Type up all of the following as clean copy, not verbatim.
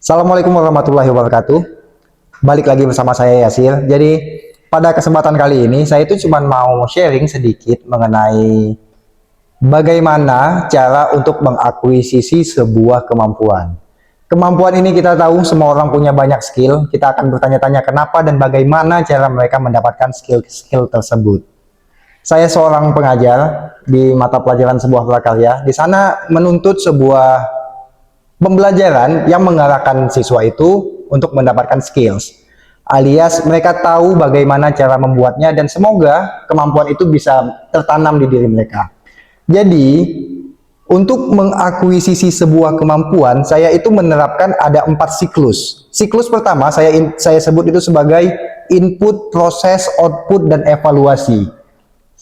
Assalamualaikum warahmatullahi wabarakatuh. Balik lagi bersama saya Yasir. Jadi pada kesempatan kali ini saya itu cuma mau sharing sedikit mengenai bagaimana cara untuk mengakuisisi sebuah kemampuan. Kemampuan ini kita tahu semua orang punya banyak skill. Kita akan bertanya-tanya kenapa dan bagaimana cara mereka mendapatkan skill-skill tersebut. Saya seorang pengajar di mata pelajaran sebuah prakarya. Di sana menuntut sebuah pembelajaran yang mengarahkan siswa itu untuk mendapatkan skills, alias mereka tahu bagaimana cara membuatnya dan semoga kemampuan itu bisa tertanam di diri mereka. Jadi untuk mengakuisisi sebuah kemampuan, saya itu menerapkan ada 4 siklus. Siklus pertama saya sebut itu sebagai input, proses, output, dan evaluasi.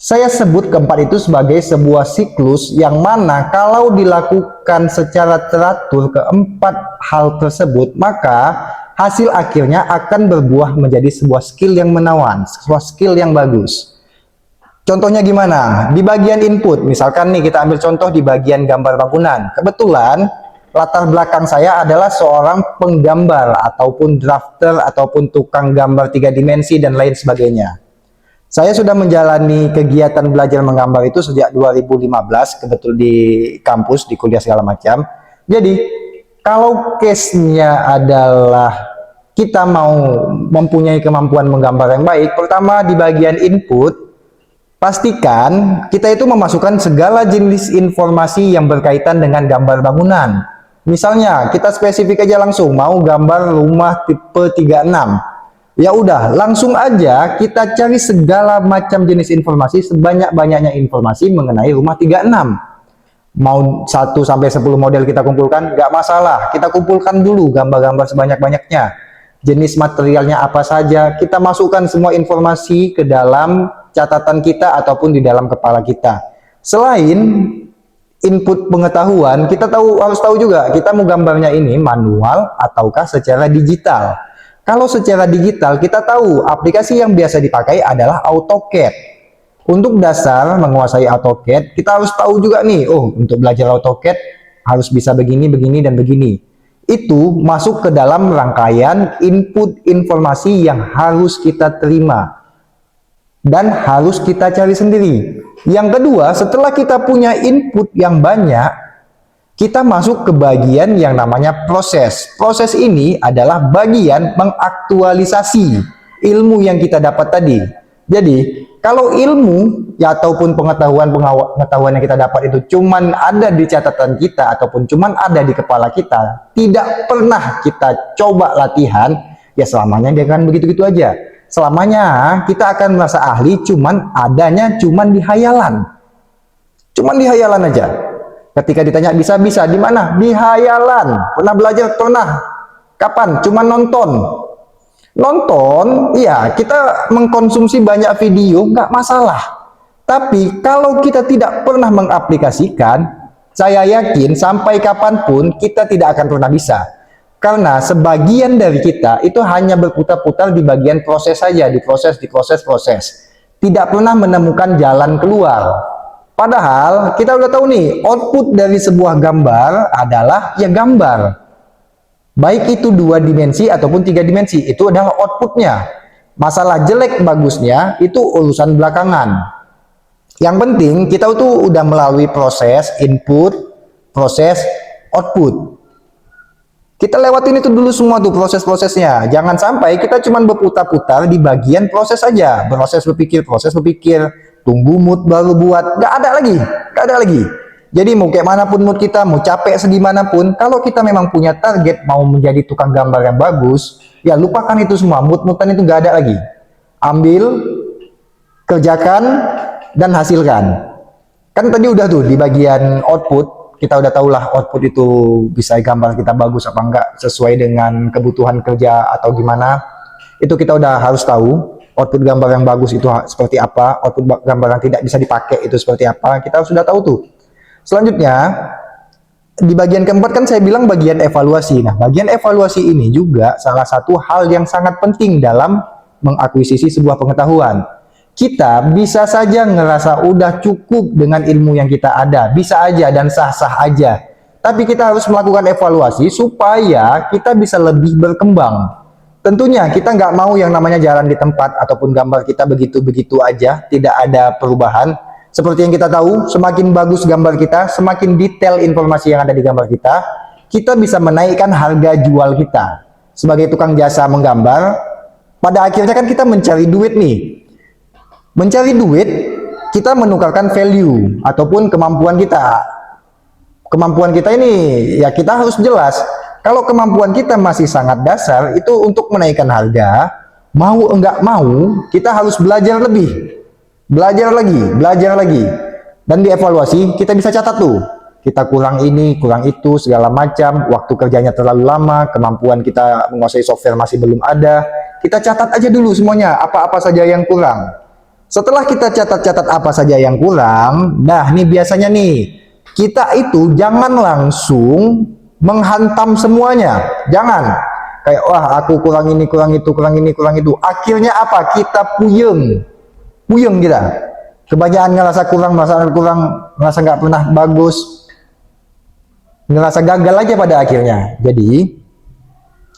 Saya sebut keempat itu sebagai sebuah siklus yang mana kalau dilakukan secara teratur keempat hal tersebut, maka hasil akhirnya akan berbuah menjadi sebuah skill yang menawan, sebuah skill yang bagus. Contohnya gimana? Di bagian input, misalkan nih kita ambil contoh di bagian gambar bangunan. Kebetulan latar belakang saya adalah seorang penggambar ataupun drafter ataupun tukang gambar 3 dimensi dan lain sebagainya. Saya sudah menjalani kegiatan belajar menggambar itu sejak 2015, kebetul di kampus, di kuliah segala macam. Jadi, kalau case-nya adalah kita mau mempunyai kemampuan menggambar yang baik, pertama di bagian input, pastikan kita itu memasukkan segala jenis informasi yang berkaitan dengan gambar bangunan. Misalnya, kita spesifik aja langsung, mau gambar rumah tipe 36. Ya udah, langsung aja kita cari segala macam jenis informasi, sebanyak-banyaknya informasi mengenai rumah 36. Mau 1 sampai 10 model kita kumpulkan, nggak masalah. Kita kumpulkan dulu gambar-gambar sebanyak-banyaknya. Jenis materialnya apa saja, kita masukkan semua informasi ke dalam catatan kita ataupun di dalam kepala kita. Selain input pengetahuan, kita harus tahu juga kita mau gambarnya ini manual ataukah secara digital. Kalau secara digital, kita tahu aplikasi yang biasa dipakai adalah AutoCAD. Untuk dasar menguasai AutoCAD, kita harus tahu juga nih, oh untuk belajar AutoCAD harus bisa begini, begini, dan begini. Itu masuk ke dalam rangkaian input informasi yang harus kita terima dan harus kita cari sendiri. Yang kedua, setelah kita punya input yang banyak, kita masuk ke bagian yang namanya proses. Proses ini adalah bagian mengaktualisasi ilmu yang kita dapat tadi. Jadi, kalau ilmu ya ataupun pengetahuan yang kita dapat itu cuman ada di catatan kita ataupun cuman ada di kepala kita, tidak pernah kita coba latihan, ya selamanya dia akan begitu-gitu aja. Selamanya kita akan merasa ahli cuman di hayalan. Cuman di hayalan aja. Ketika ditanya bisa-bisa di mana? Di hayalan. Pernah belajar? Pernah. Kapan? Cuma nonton. Nonton, iya kita mengkonsumsi banyak video, nggak masalah. Tapi kalau kita tidak pernah mengaplikasikan, saya yakin sampai kapanpun kita tidak akan pernah bisa. Karena sebagian dari kita itu hanya berputar-putar di bagian proses saja, proses. Tidak pernah menemukan jalan keluar. Padahal kita udah tahu nih, output dari sebuah gambar adalah ya gambar. Baik itu 2 dimensi ataupun 3 dimensi, itu adalah outputnya. Masalah jelek bagusnya itu urusan belakangan. Yang penting kita tuh udah melalui proses input, proses, output. Kita lewatin itu dulu semua tuh proses-prosesnya. Jangan sampai kita cuma berputar-putar di bagian proses saja. Proses berpikir, tunggu mood baru buat, nggak ada lagi. Jadi mau kayak manapun mood kita, mau capek segimanapun, kalau kita memang punya target mau menjadi tukang gambar yang bagus, ya lupakan itu semua, mood-moodan itu nggak ada lagi. Ambil, kerjakan, dan hasilkan. Kan tadi udah tuh di bagian output, kita udah tahulah output itu bisa gambar kita bagus apa enggak, sesuai dengan kebutuhan kerja atau gimana, itu kita udah harus tahu. Output gambar yang bagus itu seperti apa, output gambar yang tidak bisa dipakai itu seperti apa, kita sudah tahu tuh. Selanjutnya, di bagian keempat kan saya bilang bagian evaluasi. Nah, bagian evaluasi ini juga salah satu hal yang sangat penting dalam mengakuisisi sebuah pengetahuan. Kita bisa saja ngerasa udah cukup dengan ilmu yang kita ada, bisa aja dan sah-sah aja. Tapi kita harus melakukan evaluasi supaya kita bisa lebih berkembang. Tentunya kita nggak mau yang namanya jalan di tempat ataupun gambar kita begitu-begitu aja, tidak ada perubahan. Seperti yang kita tahu, semakin bagus gambar kita, semakin detail informasi yang ada di gambar kita bisa menaikkan harga jual kita. Sebagai tukang jasa menggambar, pada akhirnya kan kita mencari duit nih. Mencari duit, kita menukarkan value ataupun kemampuan kita. Kemampuan kita ini ya kita harus jelas. Kalau kemampuan kita masih sangat dasar, itu untuk menaikkan harga, mau enggak mau, kita harus belajar lebih. Belajar lagi. Dan dievaluasi, kita bisa catat tuh. Kita kurang ini, kurang itu, segala macam, waktu kerjanya terlalu lama, kemampuan kita menguasai software masih belum ada. Kita catat aja dulu semuanya, apa-apa saja yang kurang. Setelah kita catat-catat apa saja yang kurang, nah ini biasanya nih, kita itu jangan langsung menghantam semuanya. Jangan kayak wah aku kurang ini, kurang itu, kurang ini, kurang itu. Akhirnya apa? Kita puyeng kita. Kebanyakan ngerasa kurang, ngerasa nggak pernah bagus, ngerasa gagal aja pada akhirnya. Jadi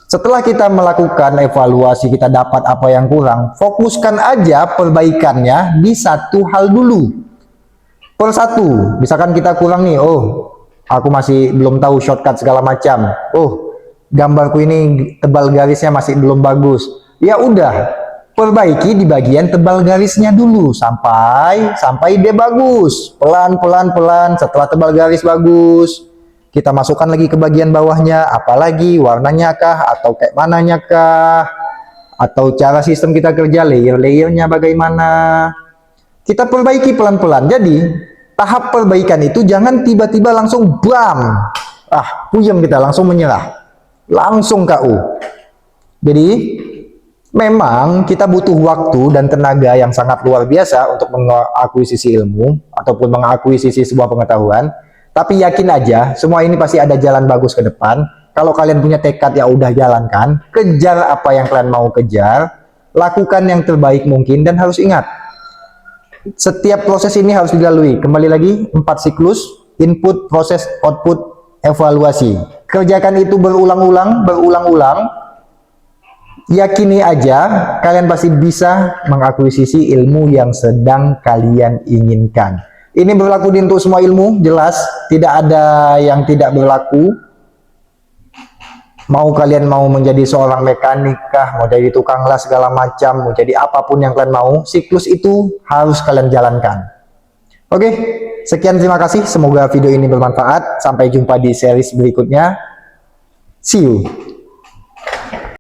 setelah kita melakukan evaluasi, kita dapat apa yang kurang, fokuskan aja perbaikannya di satu hal dulu. Per satu, misalkan kita kurang nih, oh aku masih belum tahu shortcut segala macam. Oh, gambarku ini tebal garisnya masih belum bagus. Ya udah, perbaiki di bagian tebal garisnya dulu sampai dia bagus. Pelan. Setelah tebal garis bagus, kita masukkan lagi ke bagian bawahnya. Apalagi warnanya kah, atau kayak mananya kah, atau cara sistem kita kerja, layer-layernya bagaimana. Kita perbaiki pelan-pelan. Jadi tahap perbaikan itu jangan tiba-tiba langsung bam, puyeng kita langsung menyerah, langsung KO. Jadi memang kita butuh waktu dan tenaga yang sangat luar biasa untuk mengakuisisi ilmu ataupun mengakuisisi sebuah pengetahuan. Tapi yakin aja, semua ini pasti ada jalan bagus ke depan. Kalau kalian punya tekad, ya udah jalankan, kejar apa yang kalian mau kejar, lakukan yang terbaik mungkin, dan harus ingat, setiap proses ini harus dilalui. Kembali lagi, 4 siklus: input, proses, output, evaluasi. Kerjakan itu berulang-ulang. Yakini aja, kalian pasti bisa mengakuisisi ilmu yang sedang kalian inginkan. Ini berlaku untuk semua ilmu, jelas. Tidak ada yang tidak berlaku. Mau kalian mau menjadi seorang mekanik kah, mau jadi tukang las segala macam, mau jadi apapun yang kalian mau, siklus itu harus kalian jalankan. Oke, sekian, terima kasih. Semoga video ini bermanfaat. Sampai jumpa di series berikutnya. See you.